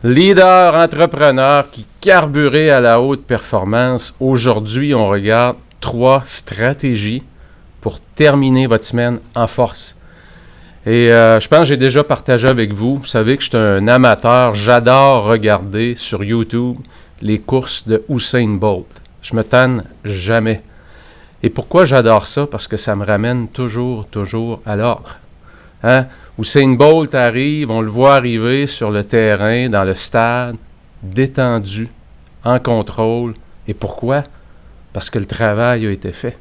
Leader, entrepreneur qui carburait à la haute performance. Aujourd'hui, on regarde 3 stratégies pour terminer votre semaine en force. Et je pense que j'ai déjà partagé avec vous. Vous savez que je suis un amateur. J'adore regarder sur YouTube les courses de Usain Bolt. Je me tanne jamais. Et pourquoi j'adore ça? Parce que ça me ramène toujours à l'ordre. Hein? Usain Bolt arrive, on le voit arriver sur le terrain, dans le stade, détendu, en contrôle. Et pourquoi? Parce que le travail a été fait.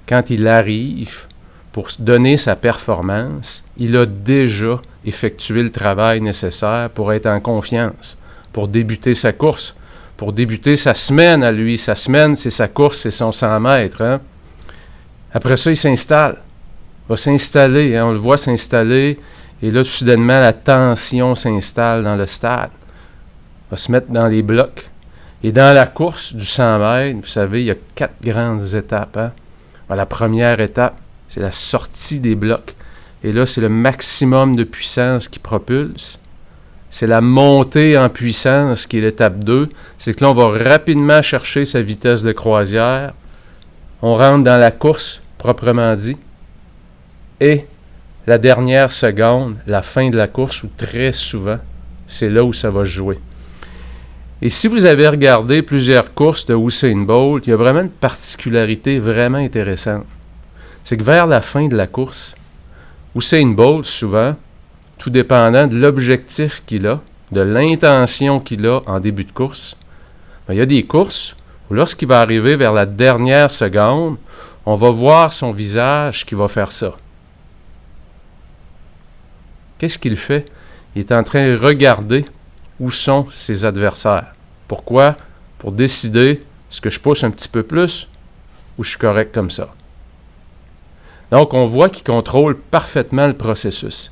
Quand il arrive pour donner sa performance, il a déjà effectué le travail nécessaire pour être en confiance, pour débuter sa course, pour débuter sa semaine à lui. Sa semaine, c'est sa course, c'est son 100 mètres. Hein? Après ça, il s'installe. Va s'installer, hein, on le voit s'installer, et là, soudainement, la tension s'installe dans le stade. Va se mettre dans les blocs. Et dans la course du 100 mètres, vous savez, il y a 4 grandes étapes. Hein? La première étape, c'est la sortie des blocs. Et là, c'est le maximum de puissance qui propulse. C'est la montée en puissance qui est l'étape 2. C'est que là, on va rapidement chercher sa vitesse de croisière. On rentre dans la course, proprement dit. Et la dernière seconde, la fin de la course, où très souvent, c'est là où ça va se jouer. Et si vous avez regardé plusieurs courses de Usain Bolt, il y a vraiment une particularité vraiment intéressante. C'est que vers la fin de la course, Usain Bolt, souvent, tout dépendant de l'objectif qu'il a, de l'intention qu'il a en début de course, il y a des courses où lorsqu'il va arriver vers la dernière seconde, on va voir son visage qui va faire ça. Qu'est-ce qu'il fait? Il est en train de regarder où sont ses adversaires. Pourquoi? Pour décider, est-ce que je pousse un petit peu plus ou je suis correct comme ça? Donc, on voit qu'il contrôle parfaitement le processus.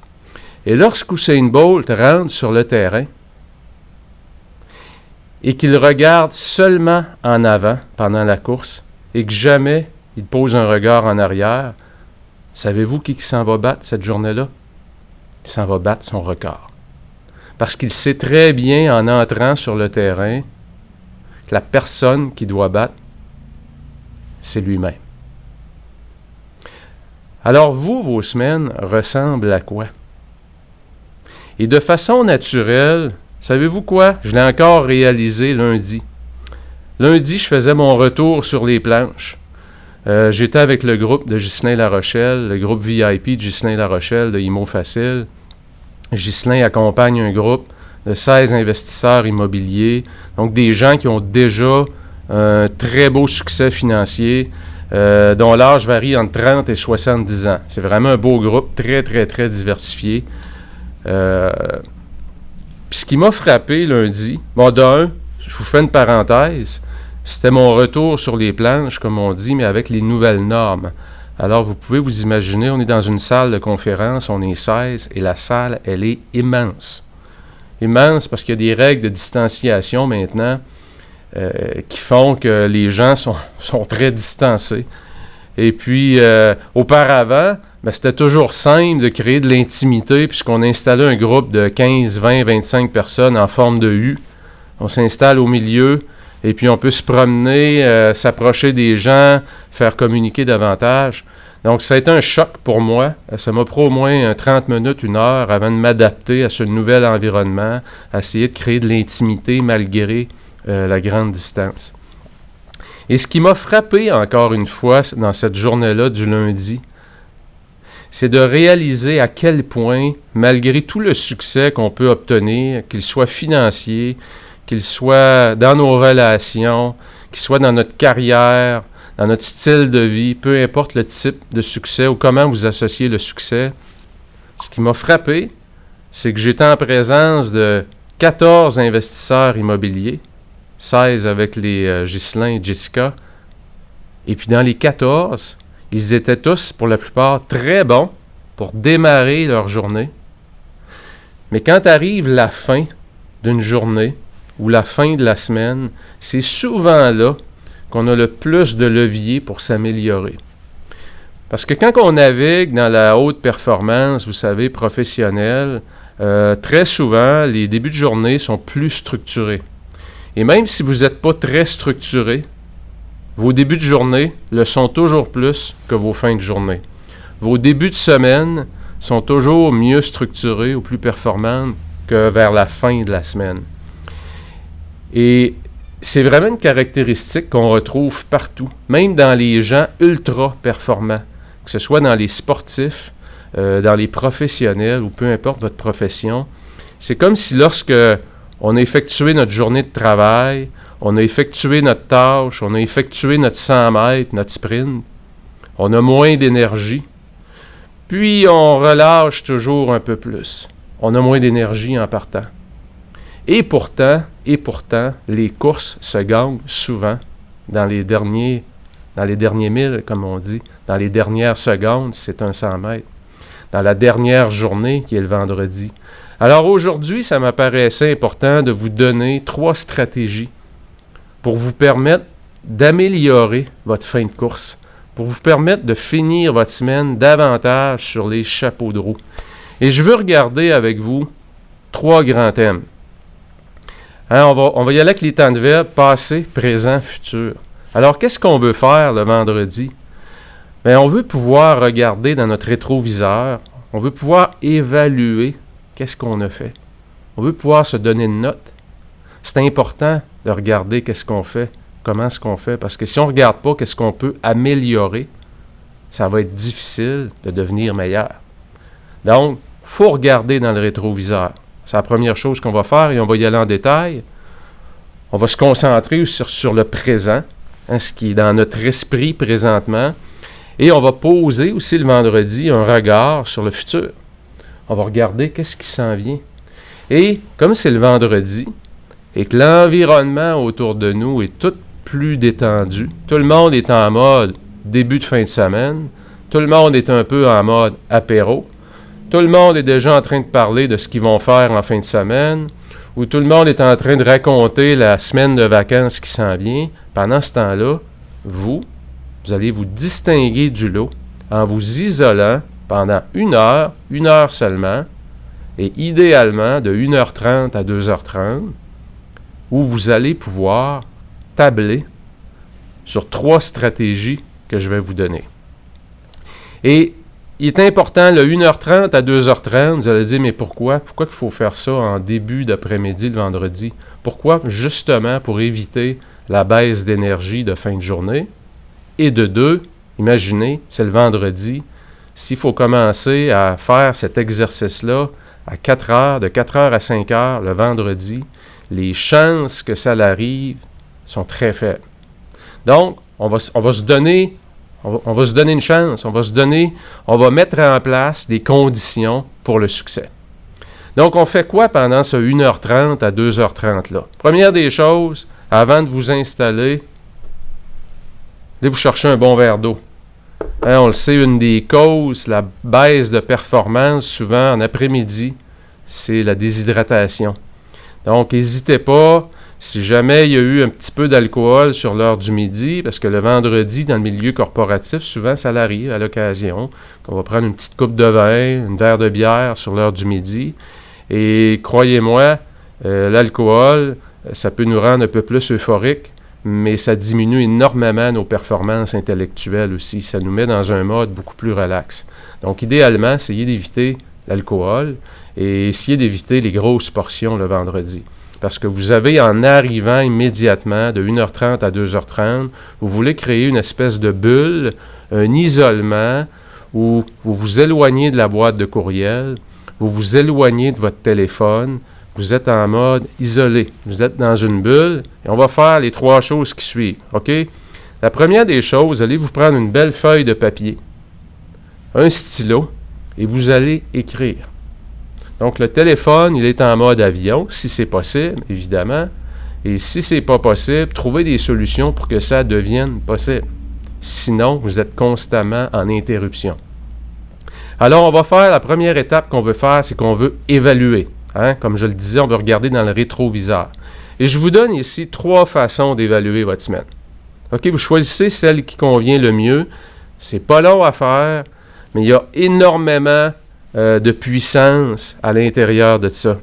Et lorsqu'Usain Bolt rentre sur le terrain et qu'il regarde seulement en avant pendant la course et que jamais il pose un regard en arrière, savez-vous qui s'en va battre cette journée-là? Il s'en va battre son record. Parce qu'il sait très bien, en entrant sur le terrain, que la personne qui doit battre, c'est lui-même. Alors vous, vos semaines ressemblent à quoi? Et de façon naturelle, savez-vous quoi? Je l'ai encore réalisé lundi. Lundi, je faisais mon retour sur les planches. J'étais avec le groupe de Ghislain Larochelle, le groupe VIP de Ghislain Larochelle de IMO Facile. Ghislain accompagne un groupe de 16 investisseurs immobiliers, donc des gens qui ont déjà un très beau succès financier, dont l'âge varie entre 30 et 70 ans. C'est vraiment un beau groupe, très diversifié. Puis ce qui m'a frappé lundi, je vous fais une parenthèse, c'était mon retour sur les planches, comme on dit, mais avec les nouvelles normes. Alors, vous pouvez vous imaginer, on est dans une salle de conférence, on est 16, et la salle, elle est immense. Immense parce qu'il y a des règles de distanciation maintenant qui font que les gens sont très distancés. Et puis, auparavant, c'était toujours simple de créer de l'intimité puisqu'on installait un groupe de 15, 20, 25 personnes en forme de U. On s'installe au milieu. Et puis, on peut se promener, s'approcher des gens, faire communiquer davantage. Donc, ça a été un choc pour moi. Ça m'a pris au moins 30 minutes, 1 heure avant de m'adapter à ce nouvel environnement, à essayer de créer de l'intimité malgré la grande distance. Et ce qui m'a frappé encore une fois dans cette journée-là du lundi, c'est de réaliser à quel point, malgré tout le succès qu'on peut obtenir, qu'il soit financier, qu'il soit dans nos relations, qu'il soit dans notre carrière, dans notre style de vie, peu importe le type de succès ou comment vous associez le succès. Ce qui m'a frappé, c'est que j'étais en présence de 14 investisseurs immobiliers, 16 avec les Ghislain et Jessica, et puis dans les 14, ils étaient tous, pour la plupart, très bons pour démarrer leur journée. Mais quand arrive la fin d'une journée, ou la fin de la semaine, c'est souvent là qu'on a le plus de levier pour s'améliorer. Parce que quand on navigue dans la haute performance, vous savez, professionnelle, très souvent, les débuts de journée sont plus structurés. Et même si vous n'êtes pas très structuré, vos débuts de journée le sont toujours plus que vos fins de journée. Vos débuts de semaine sont toujours mieux structurés ou plus performants que vers la fin de la semaine. Et c'est vraiment une caractéristique qu'on retrouve partout, même dans les gens ultra performants, que ce soit dans les sportifs, dans les professionnels ou peu importe votre profession. C'est comme si lorsque on a effectué notre journée de travail, on a effectué notre tâche, on a effectué notre 100 mètres, notre sprint, on a moins d'énergie, puis on relâche toujours un peu plus. On a moins d'énergie en partant. Et pourtant, les courses se gagnent souvent dans les derniers milles, comme on dit, dans les dernières secondes, c'est un 100 mètres, dans la dernière journée qui est le vendredi. Alors aujourd'hui, ça m'apparaissait important de vous donner 3 stratégies pour vous permettre d'améliorer votre fin de course, pour vous permettre de finir votre semaine davantage sur les chapeaux de roue. Et je veux regarder avec vous 3 grands thèmes. On va y aller avec les temps de verbe, passé, présent, futur. Alors, qu'est-ce qu'on veut faire le vendredi? Bien, on veut pouvoir regarder dans notre rétroviseur, on veut pouvoir évaluer qu'est-ce qu'on a fait. On veut pouvoir se donner une note. C'est important de regarder qu'est-ce qu'on fait, comment est-ce qu'on fait, parce que si on ne regarde pas qu'est-ce qu'on peut améliorer, ça va être difficile de devenir meilleur. Donc, il faut regarder dans le rétroviseur. C'est la première chose qu'on va faire et on va y aller en détail. On va se concentrer sur le présent, ce qui est dans notre esprit présentement. Et on va poser aussi le vendredi un regard sur le futur. On va regarder qu'est-ce qui s'en vient. Et comme c'est le vendredi et que l'environnement autour de nous est tout plus détendu, tout le monde est en mode début de fin de semaine, tout le monde est un peu en mode apéro, tout le monde est déjà en train de parler de ce qu'ils vont faire en fin de semaine, ou tout le monde est en train de raconter la semaine de vacances qui s'en vient. Pendant ce temps-là, vous allez vous distinguer du lot en vous isolant pendant 1 heure seulement, et idéalement de 1h30 à 2h30, où vous allez pouvoir tabler sur 3 stratégies que je vais vous donner. Et il est important, le 1h30 à 2h30, vous allez dire, mais pourquoi? Pourquoi il faut faire ça en début d'après-midi, le vendredi? Pourquoi? Justement pour éviter la baisse d'énergie de fin de journée. Et de 2, imaginez, c'est le vendredi, s'il faut commencer à faire cet exercice-là à 4 heures, de 4 heures à 5 heures le vendredi, les chances que ça arrive sont très faibles. Donc, on va se donner une chance, on va mettre en place des conditions pour le succès. Donc, on fait quoi pendant ce 1h30 à 2h30-là? Première des choses, avant de vous installer, allez vous chercher un bon verre d'eau. On le sait, une des causes, la baisse de performance, souvent en après-midi, c'est la déshydratation. Donc, n'hésitez pas, si jamais il y a eu un petit peu d'alcool sur l'heure du midi, parce que le vendredi, dans le milieu corporatif, souvent ça arrive à l'occasion, qu'on va prendre une petite coupe de vin, un verre de bière sur l'heure du midi. Et croyez-moi, l'alcool, ça peut nous rendre un peu plus euphoriques, mais ça diminue énormément nos performances intellectuelles aussi. Ça nous met dans un mode beaucoup plus relax. Donc, idéalement, essayez d'éviter l'alcool et essayez d'éviter les grosses portions le vendredi. Parce que vous avez, en arrivant immédiatement de 1h30 à 2h30, vous voulez créer une espèce de bulle, un isolement, où vous vous éloignez de la boîte de courriel, vous vous éloignez de votre téléphone, vous êtes en mode isolé, vous êtes dans une bulle, et on va faire les 3 choses qui suivent, OK? La première des choses, allez vous prendre une belle feuille de papier, un stylo, et vous allez écrire. Donc, le téléphone, il est en mode avion, si c'est possible, évidemment, et si c'est pas possible, trouvez des solutions pour que ça devienne possible. Sinon, vous êtes constamment en interruption. Alors, on va faire, la première étape qu'on veut faire, c'est qu'on veut évaluer. Comme je le disais, on veut regarder dans le rétroviseur. Et je vous donne ici 3 façons d'évaluer votre semaine. OK, vous choisissez celle qui convient le mieux. C'est pas long à faire, mais il y a énormément de puissance à l'intérieur de ça.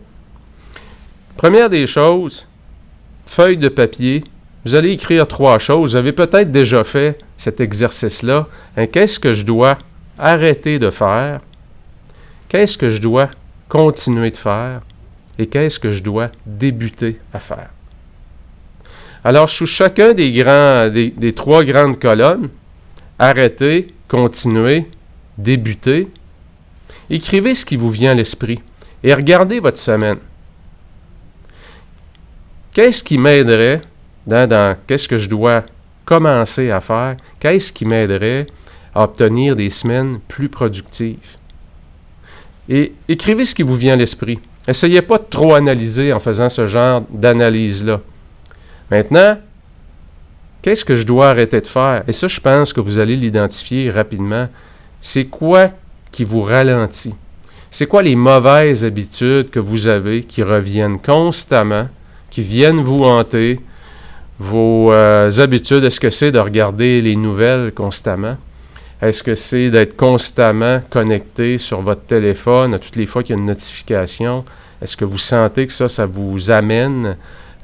Première des choses, feuille de papier, vous allez écrire 3 choses. Vous avez peut-être déjà fait cet exercice-là. Qu'est-ce que je dois arrêter de faire? Qu'est-ce que je dois continuer de faire? Et qu'est-ce que je dois débuter à faire? Alors, sous chacun des 3 grandes colonnes, arrêter, continuer, débuter, écrivez ce qui vous vient à l'esprit et regardez votre semaine. Qu'est-ce qui m'aiderait dans qu'est-ce que je dois commencer à faire? Qu'est-ce qui m'aiderait à obtenir des semaines plus productives? Et écrivez ce qui vous vient à l'esprit. Essayez pas de trop analyser en faisant ce genre d'analyse-là. Maintenant, qu'est-ce que je dois arrêter de faire? Et ça, je pense que vous allez l'identifier rapidement. C'est quoi qui vous ralentit? C'est quoi les mauvaises habitudes que vous avez qui reviennent constamment, qui viennent vous hanter? Vos habitudes, est-ce que c'est de regarder les nouvelles constamment? Est-ce que c'est d'être constamment connecté sur votre téléphone à toutes les fois qu'il y a une notification? Est-ce que vous sentez que ça vous amène,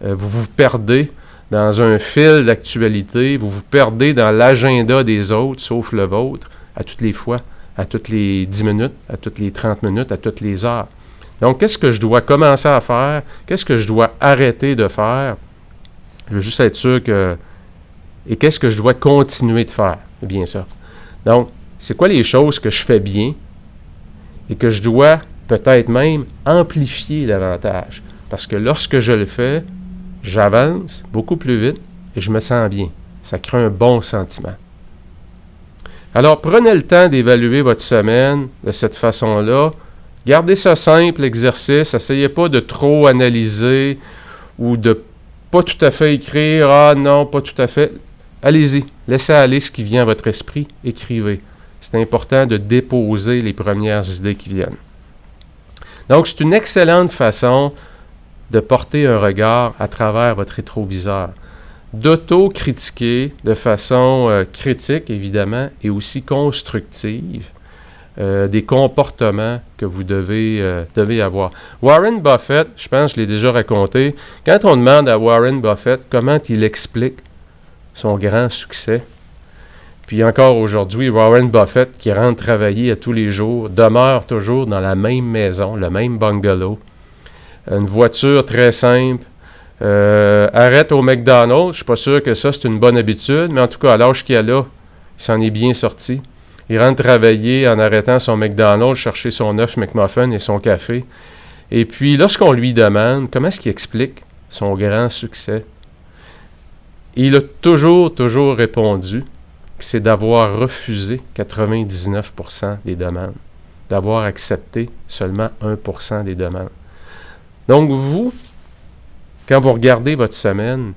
vous vous perdez dans un fil d'actualité, vous vous perdez dans l'agenda des autres, sauf le vôtre, à toutes les fois, à toutes les 10 minutes, à toutes les 30 minutes, à toutes les heures? Donc, qu'est-ce que je dois commencer à faire? Qu'est-ce que je dois arrêter de faire? Je veux juste être sûr que... Et qu'est-ce que je dois continuer de faire? C'est bien ça. Donc, c'est quoi les choses que je fais bien et que je dois peut-être même amplifier davantage? Parce que lorsque je le fais, j'avance beaucoup plus vite et je me sens bien. Ça crée un bon sentiment. Alors, prenez le temps d'évaluer votre semaine de cette façon-là. Gardez ça simple, l'exercice. Essayez pas de trop analyser ou de pas tout à fait écrire. Ah non, pas tout à fait. Allez-y, laissez aller ce qui vient à votre esprit, écrivez. C'est important de déposer les premières idées qui viennent. Donc, c'est une excellente façon de porter un regard à travers votre rétroviseur, d'auto-critiquer de façon critique, évidemment, et aussi constructive, des comportements que vous devez avoir. Warren Buffett, je pense que je l'ai déjà raconté, quand on demande à Warren Buffett comment il explique son grand succès. Puis encore aujourd'hui, Warren Buffett, qui rentre travailler à tous les jours, demeure toujours dans la même maison, le même bungalow, une voiture très simple, arrête au McDonald's. Je ne suis pas sûr que ça, c'est une bonne habitude, mais en tout cas, à l'âge qu'il a là, il s'en est bien sorti. Il rentre travailler en arrêtant son McDonald's, chercher son œuf McMuffin et son café. Et puis, lorsqu'on lui demande comment est-ce qu'il explique son grand succès, il a toujours répondu que c'est d'avoir refusé 99% des demandes, d'avoir accepté seulement 1% des demandes. Donc vous, quand vous regardez votre semaine,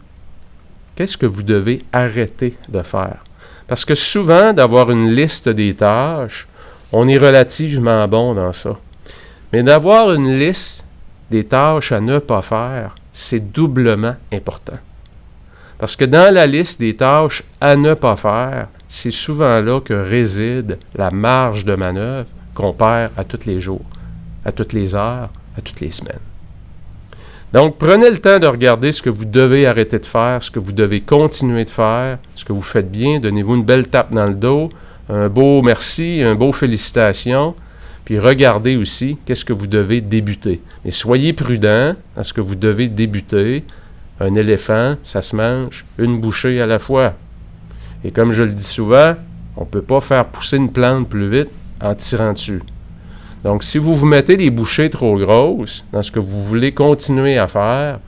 qu'est-ce que vous devez arrêter de faire? Parce que souvent, d'avoir une liste des tâches, on est relativement bon dans ça. Mais d'avoir une liste des tâches à ne pas faire, c'est doublement important. Parce que dans la liste des tâches à ne pas faire, c'est souvent là que réside la marge de manœuvre qu'on perd à tous les jours, à toutes les heures, à toutes les semaines. Donc, prenez le temps de regarder ce que vous devez arrêter de faire, ce que vous devez continuer de faire, ce que vous faites bien. Donnez-vous une belle tape dans le dos, un beau merci, un beau félicitations. Puis regardez aussi qu'est-ce que vous devez débuter. Mais soyez prudent dans ce que vous devez débuter. Un éléphant, ça se mange une bouchée à la fois. Et comme je le dis souvent, on ne peut pas faire pousser une plante plus vite en tirant dessus. Donc, si vous vous mettez des bouchées trop grosses dans ce que vous voulez continuer à faire,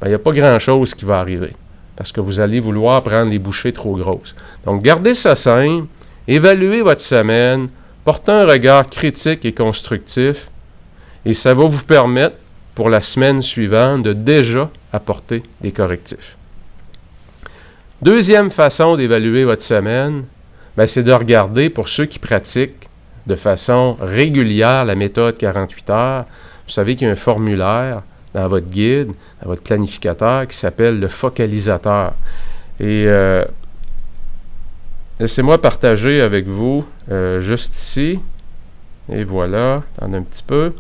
il n'y a pas grand-chose qui va arriver. Parce que vous allez vouloir prendre les bouchées trop grosses. Donc, gardez ça simple, évaluez votre semaine, portez un regard critique et constructif, et ça va vous permettre, pour la semaine suivante, de déjà apporter des correctifs. Deuxième façon d'évaluer votre semaine, c'est de regarder, pour ceux qui pratiquent de façon régulière la méthode 48 heures, vous savez qu'il y a un formulaire dans votre guide, dans votre planificateur, qui s'appelle le focalisateur. Et laissez-moi partager avec vous, juste ici, Et voilà, attendez un petit peu.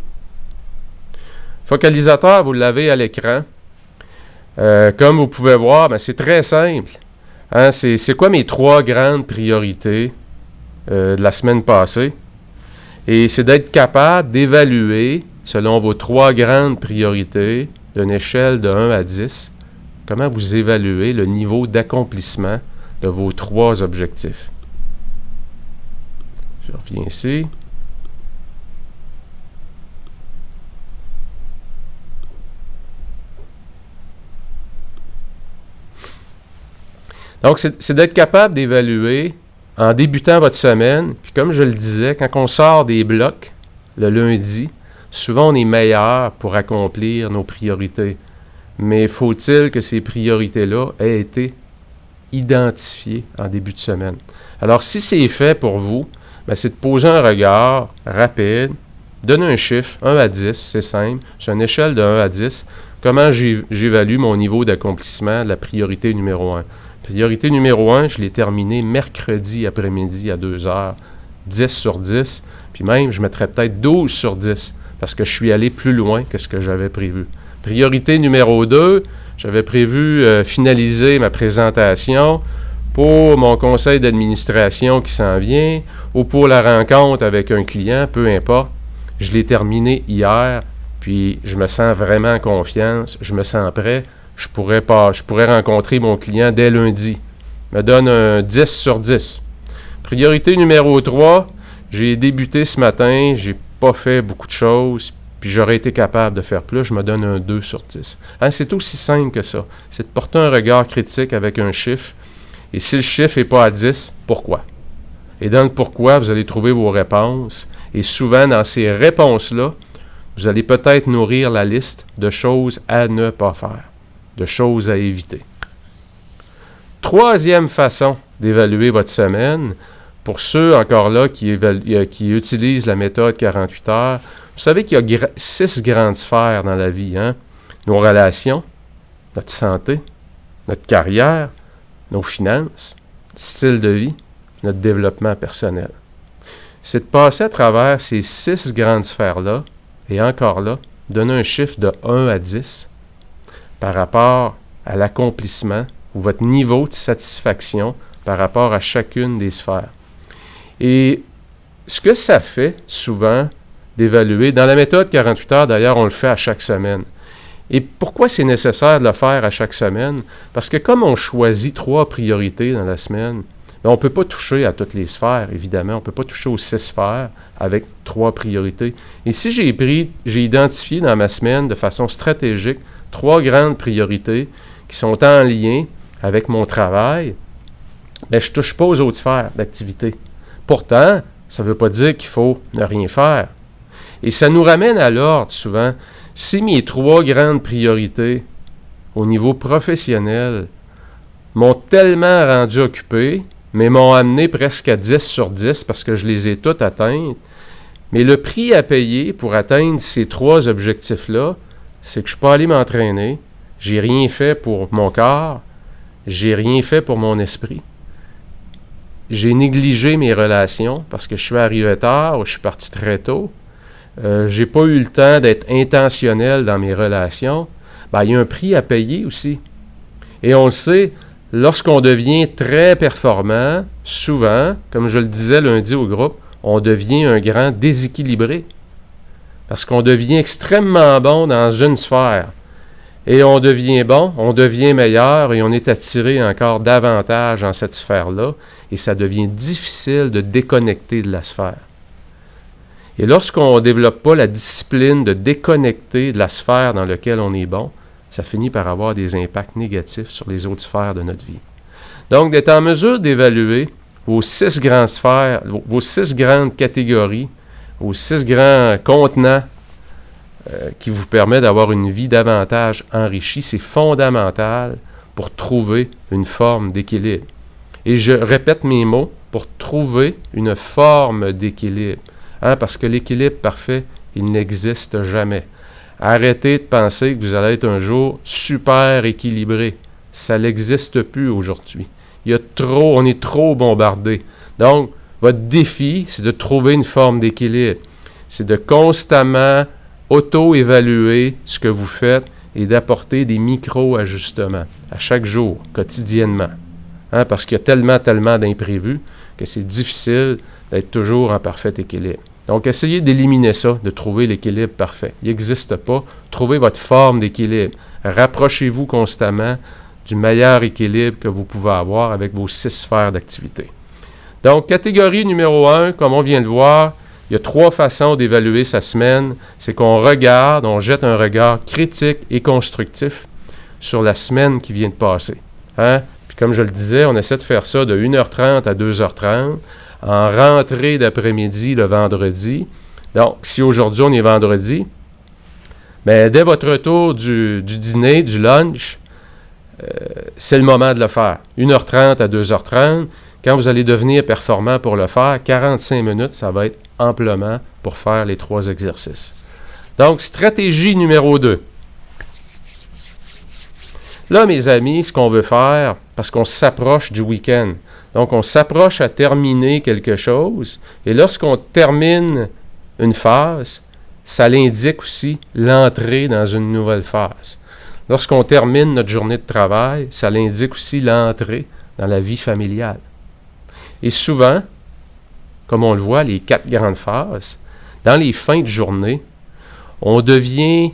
Focalisateur, vous l'avez à l'écran. Comme vous pouvez voir, c'est très simple. Hein, c'est quoi mes 3 grandes priorités de la semaine passée? Et c'est d'être capable d'évaluer, selon vos 3 grandes priorités, d'une échelle de 1 à 10, comment vous évaluez le niveau d'accomplissement de vos 3 objectifs. Je reviens ici. Donc, c'est d'être capable d'évaluer en débutant votre semaine. Puis comme je le disais, quand on sort des blocs le lundi, souvent on est meilleur pour accomplir nos priorités. Mais faut-il que ces priorités-là aient été identifiées en début de semaine? Alors, si c'est fait pour vous, c'est de poser un regard rapide, donner un chiffre, 1 à 10, c'est simple. J'ai une échelle de 1 à 10. Comment j'évalue mon niveau d'accomplissement de la priorité numéro 1? Priorité numéro 1, je l'ai terminée mercredi après-midi à 2 heures, 10 sur 10, puis même je mettrais peut-être 12 sur 10, parce que je suis allé plus loin que ce que j'avais prévu. Priorité numéro 2, j'avais prévu finaliser ma présentation pour mon conseil d'administration qui s'en vient, ou pour la rencontre avec un client, peu importe. Je l'ai terminé hier, puis je me sens vraiment en confiance, je me sens prêt. Je pourrais rencontrer mon client dès lundi. Me donne un 10 sur 10. Priorité numéro 3, j'ai débuté ce matin, j'ai pas fait beaucoup de choses, puis j'aurais été capable de faire plus, je me donne un 2 sur 10. Hein, c'est aussi simple que ça. C'est de porter un regard critique avec un chiffre, et si le chiffre n'est pas à 10, pourquoi? Et dans le pourquoi, vous allez trouver vos réponses, et souvent dans ces réponses-là, vous allez peut-être nourrir la liste de choses à ne pas faire, de choses à éviter. 3e façon d'évaluer votre semaine, pour ceux encore là qui utilisent la méthode 48 heures, vous savez qu'il y a 6 grandes sphères dans la vie. Hein? Nos relations, notre santé, notre carrière, nos finances, notre style de vie, notre développement personnel. C'est de passer à travers ces 6 grandes sphères-là, et encore là, donner un chiffre de 1 à 10 par rapport à l'accomplissement ou votre niveau de satisfaction par rapport à chacune des sphères. Et ce que ça fait souvent d'évaluer, dans la méthode 48 heures d'ailleurs, on le fait à chaque semaine. Et pourquoi c'est nécessaire de le faire à chaque semaine? Parce que comme on choisit 3 priorités dans la semaine, on ne peut pas toucher à toutes les sphères, évidemment. On ne peut pas toucher aux 6 sphères avec 3 priorités. Et si j'ai identifié dans ma semaine de façon stratégique 3 grandes priorités qui sont en lien avec mon travail, je ne touche pas aux autres sphères d'activité. Pourtant, ça ne veut pas dire qu'il faut ne rien faire. Et ça nous ramène à l'ordre souvent. Si mes 3 grandes priorités au niveau professionnel m'ont tellement rendu occupé, mais m'ont amené presque à 10 sur 10 parce que je les ai toutes atteintes, mais le prix à payer pour atteindre ces 3 objectifs-là, c'est que je ne suis pas allé m'entraîner, j'ai rien fait pour mon corps, j'ai rien fait pour mon esprit. J'ai négligé mes relations parce que je suis arrivé tard ou je suis parti très tôt. J'ai pas eu le temps d'être intentionnel dans mes relations. Il y a un prix à payer aussi. Et on le sait, lorsqu'on devient très performant, souvent, comme je le disais lundi au groupe, on devient un grand déséquilibré. Parce qu'on devient extrêmement bon dans une sphère. Et on devient bon, on devient meilleur et on est attiré encore davantage dans cette sphère-là. Et ça devient difficile de déconnecter de la sphère. Et lorsqu'on ne développe pas la discipline de déconnecter de la sphère dans laquelle on est bon, ça finit par avoir des impacts négatifs sur les autres sphères de notre vie. Donc, d'être en mesure d'évaluer vos 6 grandes sphères, vos 6 grandes catégories, vos 6 grands contenants qui vous permettent d'avoir une vie davantage enrichie, c'est fondamental pour trouver une forme d'équilibre. Et je répète mes mots, pour trouver une forme d'équilibre. Parce que l'équilibre parfait, il n'existe jamais. Arrêtez de penser que vous allez être un jour super équilibré. Ça n'existe plus aujourd'hui. On est trop bombardé. Donc, votre défi, c'est de trouver une forme d'équilibre. c'est de constamment auto-évaluer ce que vous faites et d'apporter des micro-ajustements à chaque jour, quotidiennement. Hein, parce qu'il y a tellement d'imprévus que c'est difficile d'être toujours en parfait équilibre. Donc, essayez d'éliminer ça, de trouver l'équilibre parfait. Il n'existe pas. Trouvez votre forme d'équilibre. Rapprochez-vous constamment du meilleur équilibre que vous pouvez avoir avec vos 6 sphères d'activité. Donc, catégorie numéro 1, comme on vient de voir, il y a 3 façons d'évaluer sa semaine. C'est qu'on regarde, on jette un regard critique et constructif sur la semaine qui vient de passer. Hein? Puis comme je le disais, on essaie de faire ça de 1h30 à 2h30, en rentrée d'après-midi le vendredi. Donc, si aujourd'hui on est vendredi, bien, dès votre retour du dîner, du lunch, c'est le moment de le faire. 1h30 à 2h30. Quand vous allez devenir performant pour le faire, 45 minutes, ça va être amplement pour faire les 3 exercices. Donc, stratégie numéro 2. Là, mes amis, ce qu'on veut faire, parce qu'on s'approche du week-end, donc on s'approche à terminer quelque chose, et lorsqu'on termine une phase, ça l'indique aussi l'entrée dans une nouvelle phase. Lorsqu'on termine notre journée de travail, ça l'indique aussi l'entrée dans la vie familiale. Et souvent, comme on le voit, les 4 grandes phases, dans les fins de journée, on devient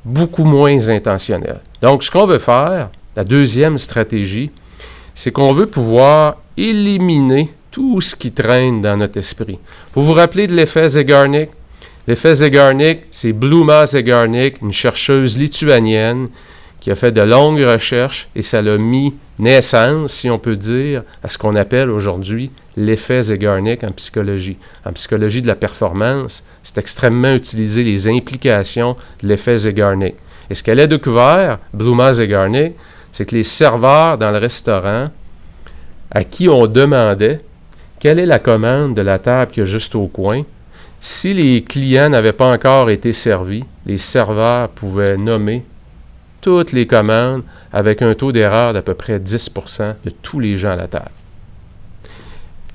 beaucoup moins intentionnel. Donc, ce qu'on veut faire, la deuxième stratégie, c'est qu'on veut pouvoir éliminer tout ce qui traîne dans notre esprit. Vous vous rappelez de l'effet Zeigarnik? L'effet Zeigarnik, c'est Bluma Zeigarnik, une chercheuse lituanienne qui a fait de longues recherches et ça l'a mis naissance, si on peut dire, à ce qu'on appelle aujourd'hui l'effet Zeigarnik en psychologie. En psychologie de la performance, c'est extrêmement utilisé les implications de l'effet Zeigarnik. Et ce qu'elle a découvert, Bluma Zeigarnik, c'est que les serveurs dans le restaurant à qui on demandait quelle est la commande de la table qui est juste au coin, si les clients n'avaient pas encore été servis, les serveurs pouvaient nommer toutes les commandes avec un taux d'erreur d'à peu près 10% de tous les gens à la table.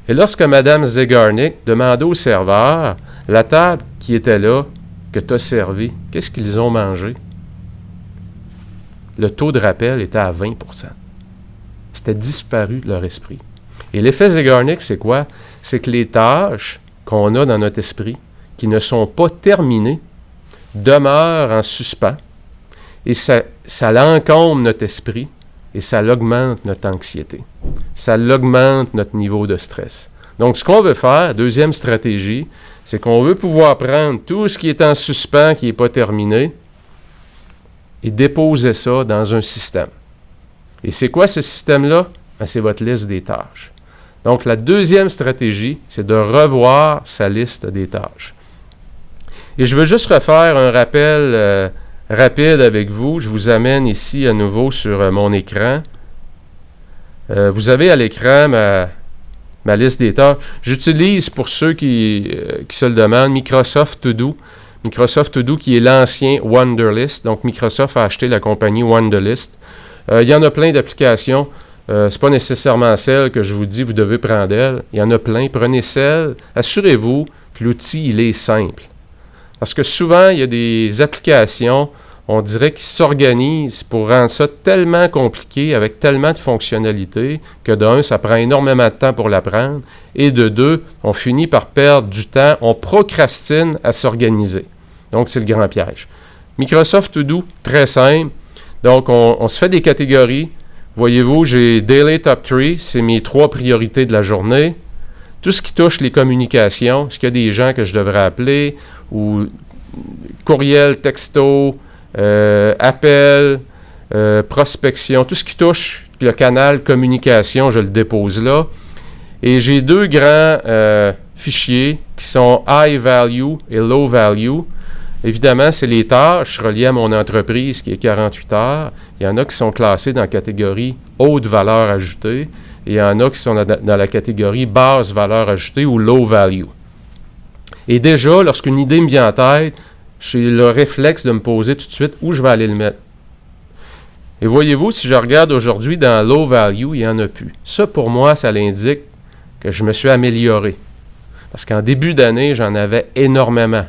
Et lorsque Mme Zeigarnik demandait au serveur, la table qui était là, que tu as servi, qu'est-ce qu'ils ont mangé? Le taux de rappel était à 20%. C'était disparu de leur esprit. Et l'effet Zeigarnik, c'est quoi? C'est que les tâches qu'on a dans notre esprit, qui ne sont pas terminées, demeurent en suspens. Et ça l'encombre notre esprit et ça l'augmente notre anxiété. Ça l'augmente notre niveau de stress. Donc, ce qu'on veut faire, deuxième stratégie, c'est qu'on veut pouvoir prendre tout ce qui est en suspens, qui n'est pas terminé, et déposer ça dans un système. Et c'est quoi ce système-là? Ben, c'est votre liste des tâches. Donc, la deuxième stratégie, c'est de revoir sa liste des tâches. Et je veux juste refaire un rappel rapide avec vous. Je vous amène ici à nouveau sur mon écran. Vous avez à l'écran ma liste des tâches. J'utilise, pour ceux qui se le demandent, Microsoft To Do. Microsoft To Do qui est l'ancien Wunderlist. Donc, Microsoft a acheté la compagnie Wunderlist. Il y en a plein d'applications. Ce n'est pas nécessairement celle que je vous dis, vous devez prendre elle. Il y en a plein. Prenez celle. Assurez-vous que l'outil, il est simple. Parce que souvent, il y a des applications, on dirait qu'ils s'organisent pour rendre ça tellement compliqué, avec tellement de fonctionnalités, que d'un, ça prend énormément de temps pour l'apprendre, et de deux, on finit par perdre du temps, on procrastine à s'organiser. Donc, c'est le grand piège. Microsoft To Do, très simple. Donc, on se fait des catégories. Voyez-vous, j'ai Daily Top 3, c'est mes 3 priorités de la journée. Tout ce qui touche les communications, est-ce qu'il y a des gens que je devrais appeler, ou courriel, texto, appel, prospection, tout ce qui touche le canal communication, je le dépose là. Et j'ai 2 grands fichiers qui sont High Value et Low Value. Évidemment, c'est les tâches reliées à mon entreprise qui est 48 heures. Il y en a qui sont classées dans la catégorie haute valeur ajoutée et il y en a qui sont dans la catégorie basse valeur ajoutée ou low value. Et déjà, lorsqu'une idée me vient en tête, j'ai le réflexe de me poser tout de suite où je vais aller le mettre. Et voyez-vous, si je regarde aujourd'hui dans low value, il n'y en a plus. Ça, pour moi, ça l'indique que je me suis amélioré. Parce qu'en début d'année, j'en avais énormément.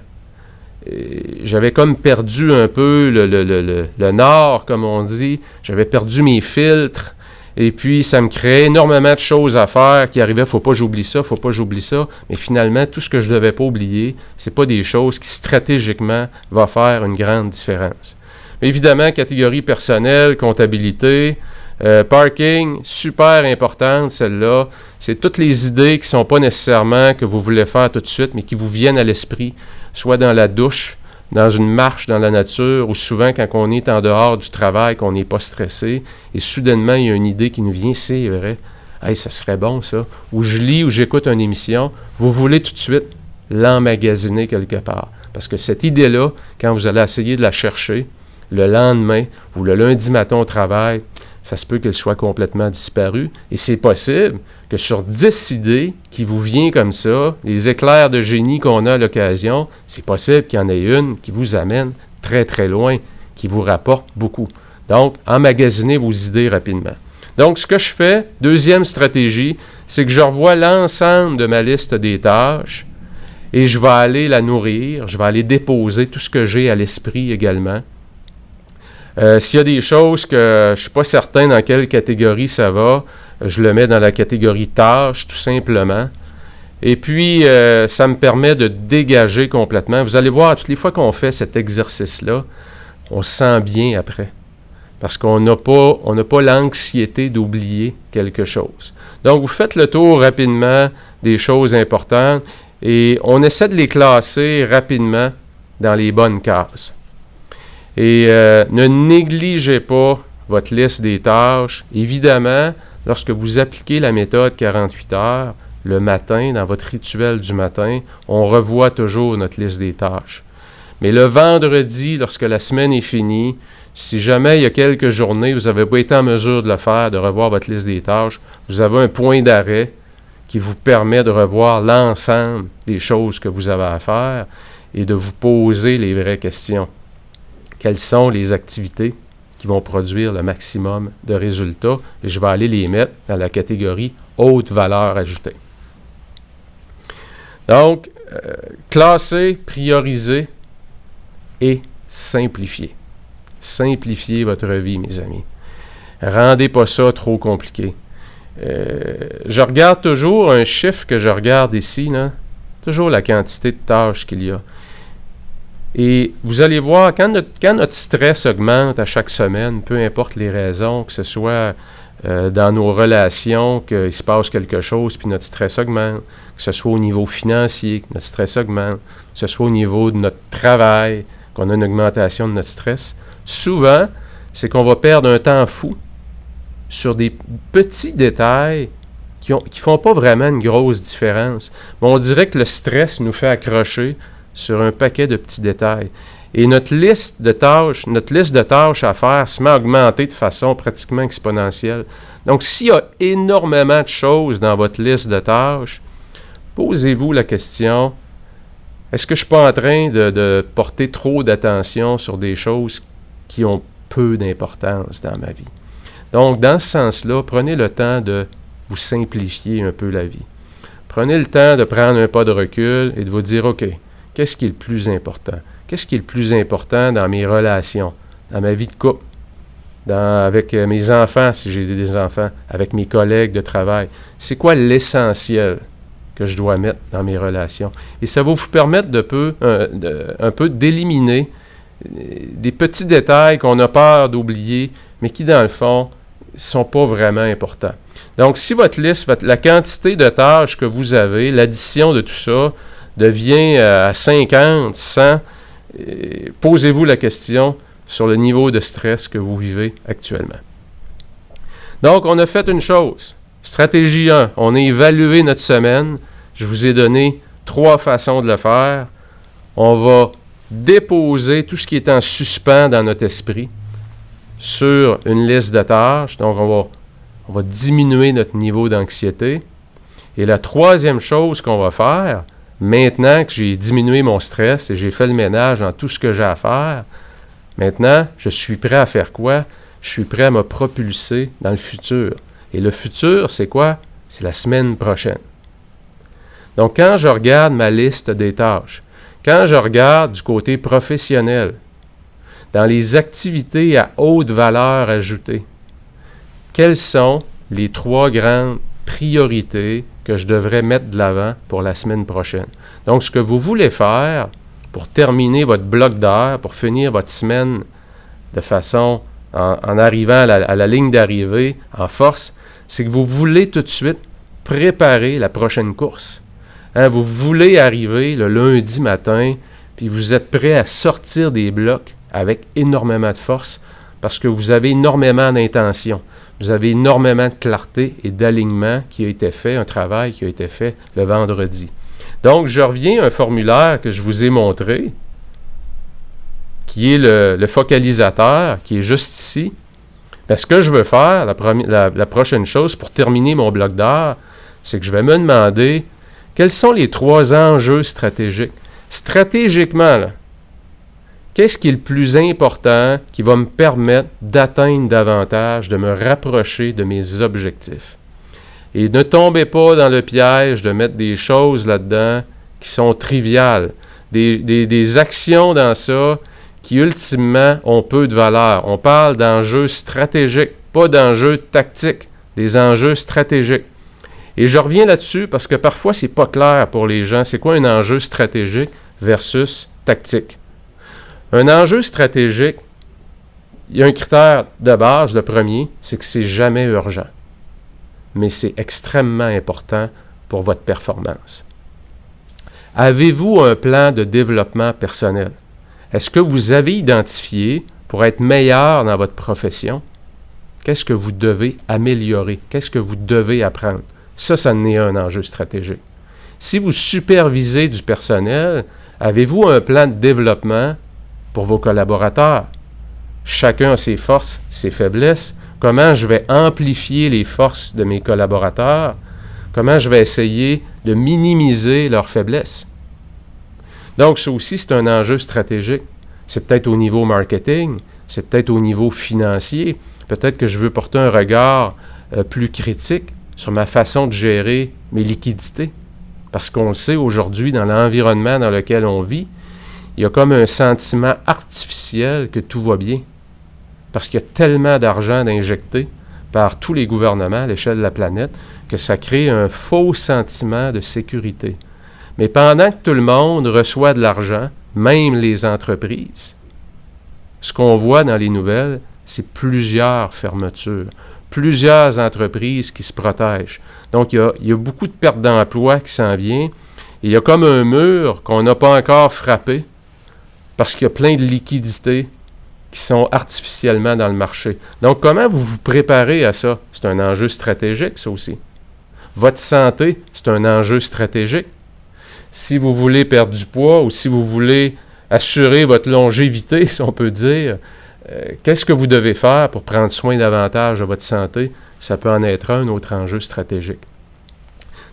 J'avais comme perdu un peu le nord, comme on dit. J'avais perdu mes filtres. Et puis, ça me créait énormément de choses à faire qui arrivaient. Faut pas que j'oublie ça, faut pas que j'oublie ça. Mais finalement, tout ce que je ne devais pas oublier, c'est pas des choses qui stratégiquement vont faire une grande différence. Mais évidemment, catégorie personnelle, comptabilité, parking, super importante celle-là. C'est toutes les idées qui ne sont pas nécessairement que vous voulez faire tout de suite, mais qui vous viennent à l'esprit, soit dans la douche, dans une marche dans la nature, ou souvent quand on est en dehors du travail, qu'on n'est pas stressé, et soudainement, il y a une idée qui nous vient, c'est vrai, hey, ça serait bon ça, ou je lis ou j'écoute une émission, vous voulez tout de suite l'emmagasiner quelque part. Parce que cette idée-là, quand vous allez essayer de la chercher, le lendemain ou le lundi matin au travail, ça se peut qu'elle soit complètement disparue. Et c'est possible que sur 10 idées qui vous viennent comme ça, les éclairs de génie qu'on a à l'occasion, c'est possible qu'il y en ait une qui vous amène très très loin, qui vous rapporte beaucoup. Donc, emmagasiner vos idées rapidement. Donc, ce que je fais, deuxième stratégie, c'est que je revois l'ensemble de ma liste des tâches et je vais aller la nourrir, je vais aller déposer tout ce que j'ai à l'esprit également. S'il y a des choses que je ne suis pas certain dans quelle catégorie ça va, je le mets dans la catégorie tâches, tout simplement. Et puis, ça me permet de dégager complètement. Vous allez voir, toutes les fois qu'on fait cet exercice-là, on se sent bien après. Parce qu'on n'a pas l'anxiété d'oublier quelque chose. Donc, vous faites le tour rapidement des choses importantes et on essaie de les classer rapidement dans les bonnes cases. Et ne négligez pas votre liste des tâches. Évidemment, lorsque vous appliquez la méthode 48 heures, le matin, dans votre rituel du matin, on revoit toujours notre liste des tâches. Mais le vendredi, lorsque la semaine est finie, si jamais il y a quelques journées, vous n'avez pas été en mesure de le faire, de revoir votre liste des tâches, vous avez un point d'arrêt qui vous permet de revoir l'ensemble des choses que vous avez à faire et de vous poser les vraies questions. Quelles sont les activités qui vont produire le maximum de résultats? Et je vais aller les mettre dans la catégorie haute valeur ajoutée. Donc, classer, prioriser et simplifier. Simplifiez votre vie, mes amis. Rendez pas ça trop compliqué. Je regarde toujours un chiffre que je regarde ici, là, toujours la quantité de tâches qu'il y a. Et vous allez voir, quand notre stress augmente à chaque semaine, peu importe les raisons, que ce soit dans nos relations, qu'il se passe quelque chose, puis notre stress augmente, que ce soit au niveau financier, que notre stress augmente, que ce soit au niveau de notre travail, qu'on a une augmentation de notre stress, souvent, c'est qu'on va perdre un temps fou sur des petits détails qui font pas vraiment une grosse différence. Mais on dirait que le stress nous fait accrocher sur un paquet de petits détails. Et notre liste de tâches à faire se met à augmenter de façon pratiquement exponentielle. Donc, s'il y a énormément de choses dans votre liste de tâches, posez-vous la question, est-ce que je ne suis pas en train de porter trop d'attention sur des choses qui ont peu d'importance dans ma vie? Donc, dans ce sens-là, prenez le temps de vous simplifier un peu la vie. Prenez le temps de prendre un pas de recul et de vous dire, OK, qu'est-ce qui est le plus important? Qu'est-ce qui est le plus important dans mes relations, dans ma vie de couple, avec mes enfants, si j'ai des enfants, avec mes collègues de travail? C'est quoi l'essentiel que je dois mettre dans mes relations? Et ça va vous permettre un peu d'éliminer des petits détails qu'on a peur d'oublier, mais qui, dans le fond, ne sont pas vraiment importants. Donc, si votre liste, la quantité de tâches que vous avez, l'addition de tout ça, devient à 50, 100, posez-vous la question sur le niveau de stress que vous vivez actuellement. Donc, on a fait une chose. Stratégie 1, on a évalué notre semaine. Je vous ai donné 3 façons de le faire. On va déposer tout ce qui est en suspens dans notre esprit sur une liste de tâches. Donc, on va diminuer notre niveau d'anxiété. Et la troisième chose qu'on va faire, maintenant que j'ai diminué mon stress et j'ai fait le ménage dans tout ce que j'ai à faire, maintenant, je suis prêt à faire quoi? Je suis prêt à me propulser dans le futur. Et le futur, c'est quoi? C'est la semaine prochaine. Donc, quand je regarde ma liste des tâches, quand je regarde du côté professionnel, dans les activités à haute valeur ajoutée, quelles sont les 3 grandes priorités que je devrais mettre de l'avant pour la semaine prochaine? Donc, ce que vous voulez faire pour terminer votre bloc d'heures, pour finir votre semaine de façon, en arrivant à la ligne d'arrivée en force, c'est que vous voulez tout de suite préparer la prochaine course. Hein, vous voulez arriver le lundi matin, puis vous êtes prêt à sortir des blocs avec énormément de force parce que vous avez énormément d'intention. Vous avez énormément de clarté et d'alignement qui a été fait, un travail qui a été fait le vendredi. Donc, je reviens à un formulaire que je vous ai montré, qui est le focalisateur, qui est juste ici. Bien, ce que je veux faire, la prochaine chose pour terminer mon bloc d'heures, c'est que je vais me demander quels sont les 3 enjeux stratégiques. Stratégiquement, là, qu'est-ce qui est le plus important qui va me permettre d'atteindre davantage, de me rapprocher de mes objectifs? Et ne tombez pas dans le piège de mettre des choses là-dedans qui sont triviales, des actions dans ça qui, ultimement, ont peu de valeur. On parle d'enjeux stratégiques, pas d'enjeux tactiques, des enjeux stratégiques. Et je reviens là-dessus parce que parfois, c'est pas clair pour les gens. C'est quoi un enjeu stratégique versus tactique? Un enjeu stratégique, il y a un critère de base, le premier, c'est que c'est jamais urgent. Mais c'est extrêmement important pour votre performance. Avez-vous un plan de développement personnel? Est-ce que vous avez identifié, pour être meilleur dans votre profession, qu'est-ce que vous devez améliorer? Qu'est-ce que vous devez apprendre? Ça en est un enjeu stratégique. Si vous supervisez du personnel, avez-vous un plan de développement pour vos collaborateurs? Chacun a ses forces, ses faiblesses. Comment je vais amplifier les forces de mes collaborateurs? Comment je vais essayer de minimiser leurs faiblesses? Donc, ça aussi, c'est un enjeu stratégique. C'est peut-être au niveau marketing, c'est peut-être au niveau financier. Peut-être que je veux porter un regard plus critique sur ma façon de gérer mes liquidités. Parce qu'on le sait aujourd'hui, dans l'environnement dans lequel on vit, il y a comme un sentiment artificiel que tout va bien. Parce qu'il y a tellement d'argent d'injecté par tous les gouvernements à l'échelle de la planète que ça crée un faux sentiment de sécurité. Mais pendant que tout le monde reçoit de l'argent, même les entreprises, ce qu'on voit dans les nouvelles, c'est plusieurs fermetures, plusieurs entreprises qui se protègent. Donc, il y a beaucoup de pertes d'emplois qui s'en viennent. Et il y a comme un mur qu'on n'a pas encore frappé parce qu'il y a plein de liquidités qui sont artificiellement dans le marché. Donc, comment vous vous préparez à ça? C'est un enjeu stratégique, ça aussi. Votre santé, c'est un enjeu stratégique. Si vous voulez perdre du poids ou si vous voulez assurer votre longévité, si on peut dire, qu'est-ce que vous devez faire pour prendre soin davantage de votre santé? Ça peut en être un autre enjeu stratégique.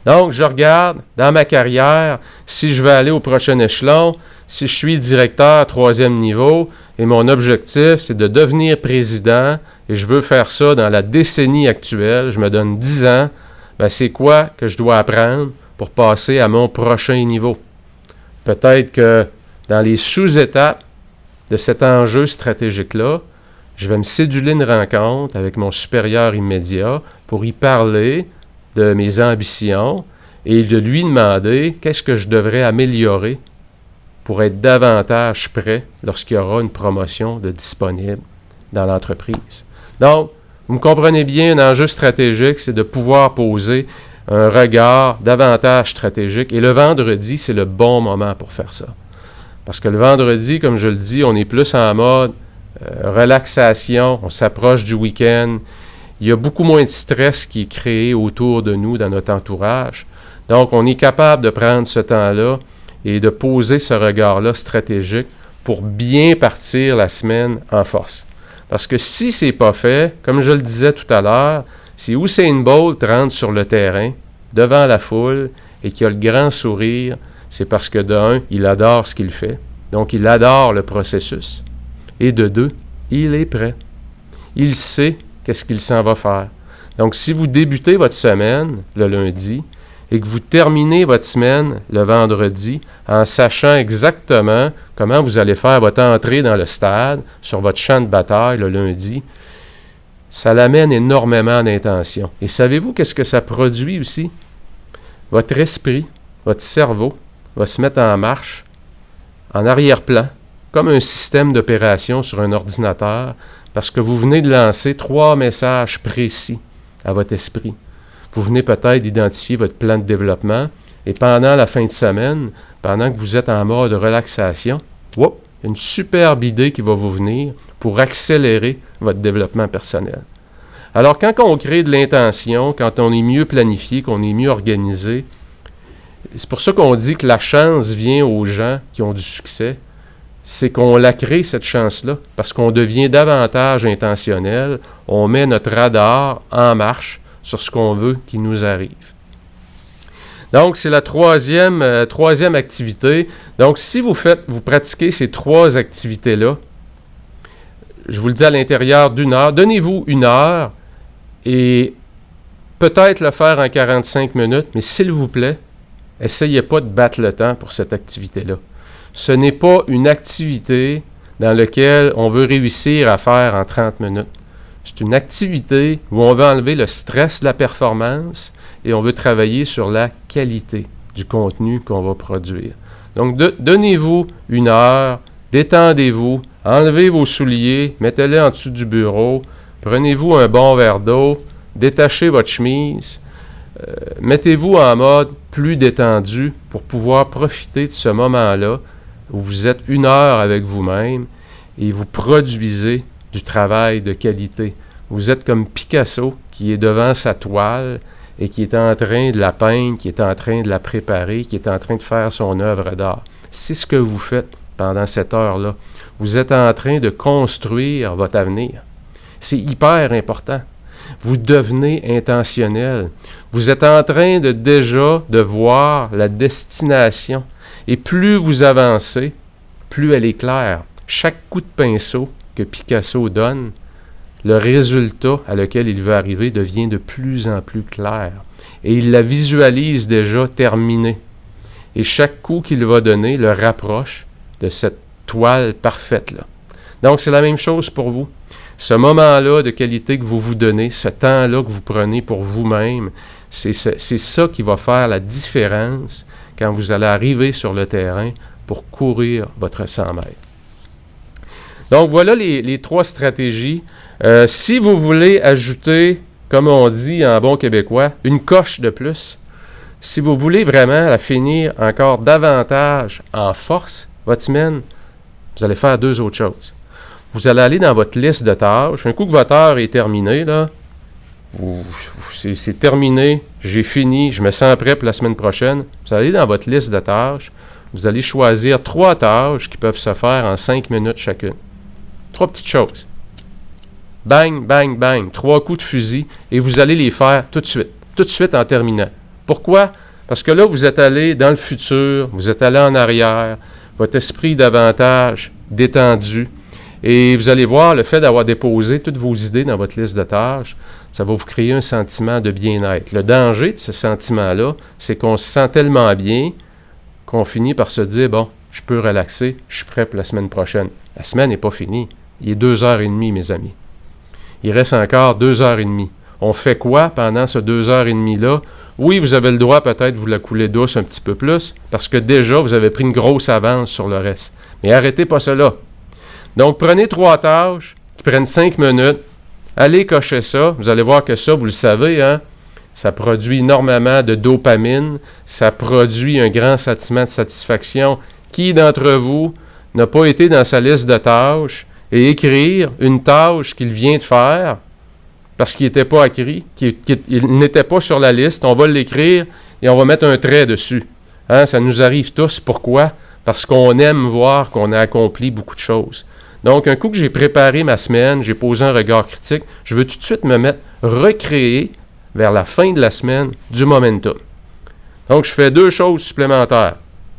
Donc, je regarde dans ma carrière si je vais aller au prochain échelon, si je suis directeur 3e niveau et mon objectif, c'est de devenir président et je veux faire ça dans la décennie actuelle, je me donne 10 ans, bien, c'est quoi que je dois apprendre pour passer à mon prochain niveau? Peut-être que dans les sous-étapes de cet enjeu stratégique-là, je vais me céduler une rencontre avec mon supérieur immédiat pour y parler de mes ambitions et de lui demander qu'est-ce que je devrais améliorer pour être davantage prêt lorsqu'il y aura une promotion de disponible dans l'entreprise. Donc, vous me comprenez bien, un enjeu stratégique, c'est de pouvoir poser un regard davantage stratégique. Et le vendredi, c'est le bon moment pour faire ça. Parce que le vendredi, comme je le dis, on est plus en mode relaxation, on s'approche du week-end. Il y a beaucoup moins de stress qui est créé autour de nous, dans notre entourage. Donc, on est capable de prendre ce temps-là et de poser ce regard-là stratégique pour bien partir la semaine en force. Parce que si ce n'est pas fait, comme je le disais tout à l'heure, si Usain Bolt rentre sur le terrain, devant la foule, et qu'il a le grand sourire, c'est parce que d'un, il adore ce qu'il fait. Donc, il adore le processus. Et de deux, il est prêt. Il sait qu'est-ce qu'il s'en va faire. Donc, si vous débutez votre semaine, le lundi, et que vous terminez votre semaine le vendredi en sachant exactement comment vous allez faire votre entrée dans le stade, sur votre champ de bataille le lundi, ça l'amène énormément d'intention. Et savez-vous qu'est-ce que ça produit aussi? Votre esprit, votre cerveau va se mettre en marche, en arrière-plan, comme un système d'opération sur un ordinateur, parce que vous venez de lancer 3 messages précis à votre esprit. Vous venez peut-être d'identifier votre plan de développement et pendant la fin de semaine, pendant que vous êtes en mode relaxation, une superbe idée qui va vous venir pour accélérer votre développement personnel. Alors, quand on crée de l'intention, quand on est mieux planifié, qu'on est mieux organisé, c'est pour ça qu'on dit que la chance vient aux gens qui ont du succès. C'est qu'on la crée, cette chance-là, parce qu'on devient davantage intentionnel, on met notre radar en marche sur ce qu'on veut qui nous arrive. Donc, c'est la troisième activité. Donc, si vous pratiquez ces 3 activités-là, je vous le dis à l'intérieur d'1 heure, donnez-vous 1 heure et peut-être le faire en 45 minutes, mais s'il vous plaît, essayez pas de battre le temps pour cette activité-là. Ce n'est pas une activité dans laquelle on veut réussir à faire en 30 minutes. C'est une activité où on veut enlever le stress de la performance et on veut travailler sur la qualité du contenu qu'on va produire. Donc, donnez-vous 1 heure, détendez-vous, enlevez vos souliers, mettez-les en dessous du bureau, prenez-vous un bon verre d'eau, détachez votre chemise, mettez-vous en mode plus détendu pour pouvoir profiter de ce moment-là où vous êtes 1 heure avec vous-même et vous produisez du travail de qualité. Vous êtes comme Picasso qui est devant sa toile et qui est en train de la peindre, qui est en train de la préparer, qui est en train de faire son œuvre d'art. C'est ce que vous faites pendant cette heure-là. Vous êtes en train de construire votre avenir. C'est hyper important. Vous devenez intentionnel. Vous êtes en train de voir la destination. Et plus vous avancez, plus elle est claire. Chaque coup de pinceau que Picasso donne, le résultat à lequel il veut arriver devient de plus en plus clair. Et il la visualise déjà terminée. Et chaque coup qu'il va donner le rapproche de cette toile parfaite-là. Donc, c'est la même chose pour vous. Ce moment-là de qualité que vous vous donnez, ce temps-là que vous prenez pour vous-même, c'est ça qui va faire la différence quand vous allez arriver sur le terrain pour courir votre 100 mètres. Donc, voilà les 3 stratégies. Si vous voulez ajouter, comme on dit en bon québécois, une coche de plus, si vous voulez vraiment la finir encore davantage en force, votre semaine, vous allez faire 2 autres choses. Vous allez aller dans votre liste de tâches. Un coup que votre heure est terminée, là, c'est terminé, j'ai fini, je me sens prêt pour la semaine prochaine. Vous allez dans votre liste de tâches. Vous allez choisir 3 tâches qui peuvent se faire en 5 minutes chacune. 3 petites choses. Bang, bang, bang. 3 coups de fusil et vous allez les faire tout de suite en terminant. Pourquoi? Parce que là, vous êtes allé dans le futur, vous êtes allé en arrière, votre esprit davantage détendu. Et vous allez voir, le fait d'avoir déposé toutes vos idées dans votre liste de tâches, ça va vous créer un sentiment de bien-être. Le danger de ce sentiment-là, c'est qu'on se sent tellement bien qu'on finit par se dire, bon, je peux relaxer, je suis prêt pour la semaine prochaine. La semaine n'est pas finie. Il est 2h30, mes amis. Il reste encore 2h30. On fait quoi pendant ce 2h30-là? Oui, vous avez le droit peut-être de vous la couler douce un petit peu plus, parce que déjà, vous avez pris une grosse avance sur le reste. Mais arrêtez pas cela. Donc, prenez 3 tâches qui prennent 5 minutes. Allez cocher ça. Vous allez voir que ça, vous le savez, hein? Ça produit énormément de dopamine. Ça produit un grand sentiment de satisfaction. Qui d'entre vous n'a pas été dans sa liste de tâches et écrire une tâche qu'il vient de faire parce qu'il n'était pas écrit, qu'il n'était pas sur la liste? On va l'écrire et on va mettre un trait dessus. Hein? Ça nous arrive tous. Pourquoi? Parce qu'on aime voir qu'on a accompli beaucoup de choses. Donc, un coup que j'ai préparé ma semaine, j'ai posé un regard critique, je veux tout de suite me mettre, recréer vers la fin de la semaine du momentum. Donc, je fais 2 choses supplémentaires.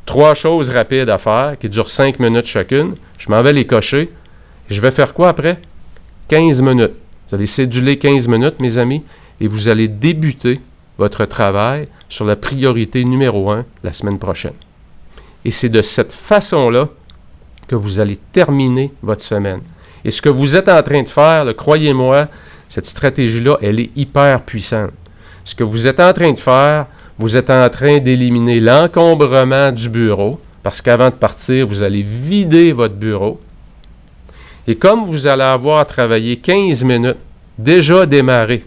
3 choses rapides à faire qui durent 5 minutes chacune. Je m'en vais les cocher. Je vais faire quoi après? 15 minutes. Vous allez céduler 15 minutes, mes amis, et vous allez débuter votre travail sur la priorité numéro 1 la semaine prochaine. Et c'est de cette façon-là que vous allez terminer votre semaine. Et ce que vous êtes en train de faire, croyez-moi, cette stratégie-là, elle est hyper puissante. Ce que vous êtes en train de faire, vous êtes en train d'éliminer l'encombrement du bureau, parce qu'avant de partir, vous allez vider votre bureau. Et comme vous allez avoir travaillé 15 minutes, déjà démarré,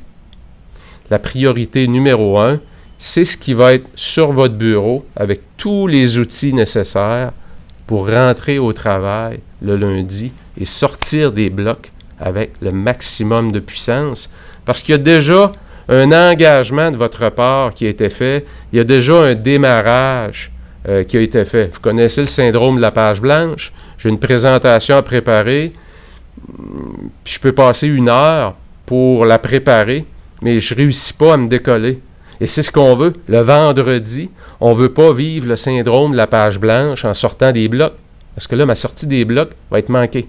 la priorité numéro 1, c'est ce qui va être sur votre bureau avec tous les outils nécessaires pour rentrer au travail le lundi et sortir des blocs avec le maximum de puissance. Parce qu'il y a déjà un engagement de votre part qui a été fait, il y a déjà un démarrage qui a été fait. Vous connaissez le syndrome de la page blanche. J'ai une présentation à préparer, puis je peux passer 1 heure pour la préparer, mais je ne réussis pas à me décoller. Et c'est ce qu'on veut. Le vendredi, on ne veut pas vivre le syndrome de la page blanche en sortant des blocs, parce que là, ma sortie des blocs va être manquée.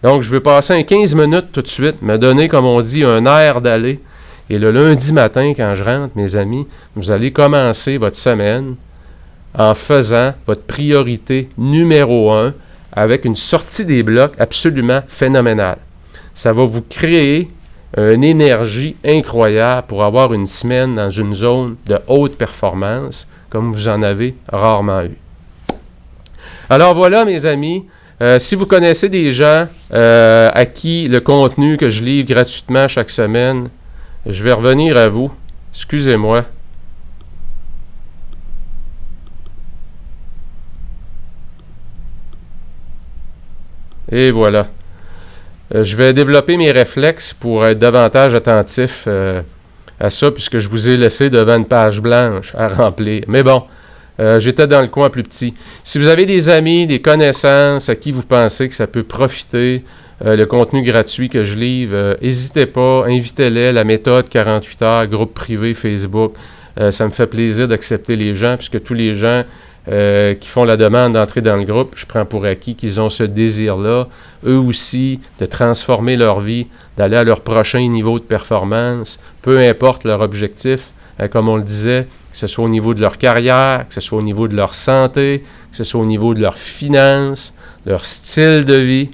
Donc, je veux passer un 15 minutes tout de suite, me donner, comme on dit, un air d'aller. Et le lundi matin, quand je rentre, mes amis, vous allez commencer votre semaine en faisant votre priorité numéro 1 avec une sortie des blocs absolument phénoménale. Ça va vous créer une énergie incroyable pour avoir une semaine dans une zone de haute performance, comme vous en avez rarement eu. Alors voilà, mes amis, si vous connaissez des gens à qui le contenu que je livre gratuitement chaque semaine, je vais revenir à vous. Excusez-moi. Et voilà. Je vais développer mes réflexes pour être davantage attentif à ça, puisque je vous ai laissé devant une page blanche à remplir. Mais bon, j'étais dans le coin plus petit. Si vous avez des amis, des connaissances à qui vous pensez que ça peut profiter, le contenu gratuit que je livre, n'hésitez pas, invitez-les, la méthode 48 heures, groupe privé Facebook. Ça me fait plaisir d'accepter les gens, puisque tous les gens qui font la demande d'entrer dans le groupe, je prends pour acquis qu'ils ont ce désir-là, eux aussi, de transformer leur vie, d'aller à leur prochain niveau de performance, peu importe leur objectif, comme on le disait, que ce soit au niveau de leur carrière, que ce soit au niveau de leur santé, que ce soit au niveau de leurs finances, leur style de vie,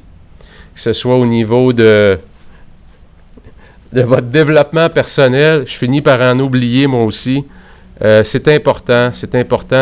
que ce soit au niveau de votre développement personnel. Je finis par en oublier moi aussi. C'est important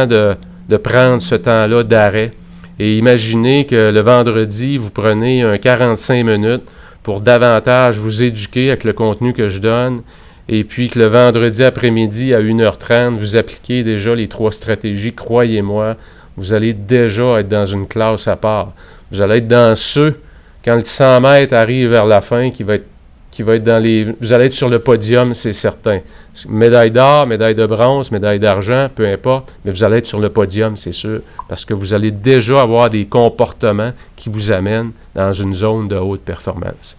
de prendre ce temps-là d'arrêt. Et imaginez que le vendredi, vous prenez un 45 minutes pour davantage vous éduquer avec le contenu que je donne, et puis que le vendredi après-midi à 1h30, vous appliquez déjà les 3 stratégies. Croyez-moi, vous allez déjà être dans une classe à part. Vous allez être dans ceux, quand le 100 mètres arrive vers la fin, qui va être dans les... Vous allez être sur le podium, c'est certain. Médaille d'or, médaille de bronze, médaille d'argent, peu importe, mais vous allez être sur le podium, c'est sûr, parce que vous allez déjà avoir des comportements qui vous amènent dans une zone de haute performance.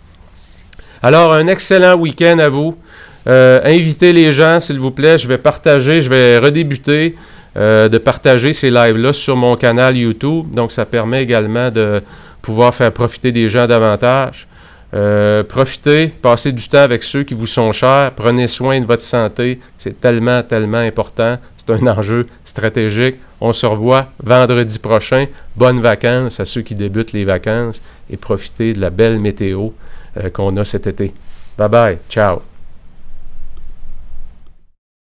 Alors, un excellent week-end à vous. Invitez les gens, s'il vous plaît. Je vais redébuter de partager ces lives-là sur mon canal YouTube. Donc, ça permet également de pouvoir faire profiter des gens davantage. Profitez, passez du temps avec ceux qui vous sont chers, prenez soin de votre santé, c'est tellement, tellement important, c'est un enjeu stratégique. On se revoit vendredi prochain, bonnes vacances à ceux qui débutent les vacances et profitez de la belle météo qu'on a cet été. Bye bye, ciao!